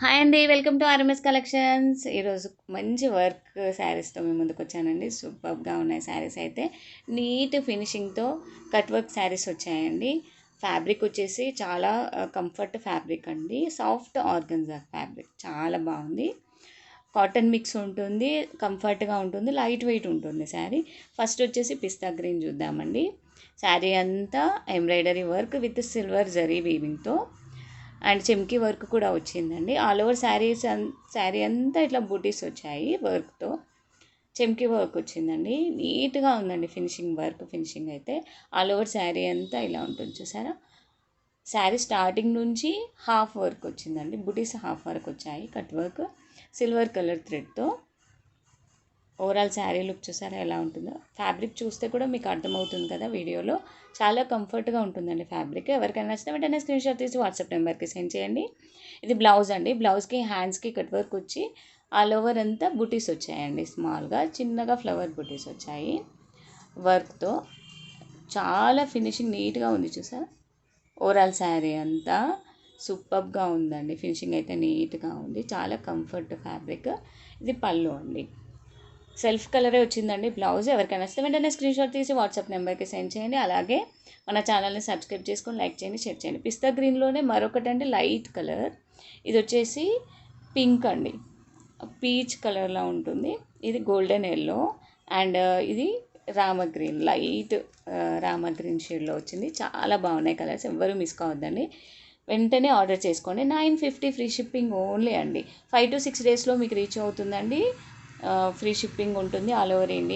Hi అండి, welcome to RMS collections. ఈరోజు మంచి వర్క్ శారీస్తో మీ ముందుకు వచ్చానండి. సూపర్గా ఉన్నాయి శారీస్ అయితే. నీట్ ఫినిషింగ్తో కట్ వర్క్ శారీస్ వచ్చాయండి. ఫ్యాబ్రిక్ వచ్చేసి చాలా కంఫర్ట్ ఫ్యాబ్రిక్ అండి. సాఫ్ట్ ఆర్గన్జా ఫ్యాబ్రిక్ చాలా బాగుంది. కాటన్ మిక్స్ ఉంటుంది, కంఫర్ట్గా ఉంటుంది, లైట్ వెయిట్ ఉంటుంది శారీ. ఫస్ట్ వచ్చేసి పిస్తా గ్రీన్ చూద్దామండి. శారీ అంతా embroidery work with silver zari వీవింగ్తో అండ్ చెమ్కీ వర్క్ కూడా వచ్చిందండి. ఆల్ ఓవర్ శారీ అంతా ఇట్లా బూటీస్ వచ్చాయి వర్క్తో. చెమ్కీ వర్క్ వచ్చిందండి. నీట్గా ఉందండి ఫినిషింగ్ అయితే. ఆల్ ఓవర్ శారీ అంతా ఇలా ఉంటుంది చూసారా. శారీ స్టార్టింగ్ నుంచి హాఫ్ వర్క్ వచ్చిందండి. బూటీస్ హాఫ్ వర్క్ వచ్చాయి, కట్ వర్క్ సిల్వర్ కలర్ థ్రెడ్తో. ఓవరాల్ శారీ లుక్ చూసారా ఎలా ఉంటుందో. ఫ్యాబ్రిక్ చూస్తే కూడా మీకు అర్థమవుతుంది కదా వీడియోలో. చాలా కంఫర్ట్గా ఉంటుందండి ఫ్యాబ్రిక్. ఎవరికైనా నచ్చితే వెంటనే స్క్రీన్ షాట్ తీసి వాట్సాప్ నెంబర్కి సెండ్ చేయండి. ఇది బ్లౌజ్ అండి. బ్లౌజ్కి హ్యాండ్స్కి కట్ వర్క్ వచ్చి ఆల్ ఓవర్ అంతా బుటీస్ వచ్చాయండి. స్మాల్గా చిన్నగా ఫ్లవర్ బుటీస్ వచ్చాయి వర్క్తో. చాలా ఫినిషింగ్ నీట్గా ఉంది చూసారా. ఓవరాల్ శారీ అంతా సూపర్గా ఉందండి. ఫినిషింగ్ అయితే నీట్గా ఉంది. చాలా కంఫర్ట్ ఫ్యాబ్రిక్. ఇది పళ్ళు అండి. సెల్ఫ్ కలరే వచ్చిందండి బ్లౌజ్. ఎవరికైనా వస్తే వెంటనే స్క్రీన్ షాట్ తీసి వాట్సాప్ నెంబర్కి సెండ్ చేయండి. అలాగే మన ఛానల్ని సబ్స్క్రైబ్ చేసుకొని లైక్ చేయండి, షేర్ చేయండి. పిస్తా గ్రీన్లోనే మరొకటి అండి లైట్ కలర్. ఇది వచ్చేసి పింక్ అండి, పీచ్ కలర్లో ఉంటుంది. ఇది గోల్డెన్ ఎల్లో అండ్ ఇది Rama green, light Rama green షేడ్లో వచ్చింది. చాలా బాగున్నాయి కలర్స్, ఎవ్వరూ మిస్ కావద్దండి. వెంటనే ఆర్డర్ చేసుకోండి. 950 ఫ్రీ షిప్పింగ్ ఓన్లీ అండి. 5 to 6 డేస్లో మీకు రీచ్ అవుతుందండి. ఫ్రీ షిప్పింగ్ ఉంటుంది ఆల్ ఓవర్ ఇండియా.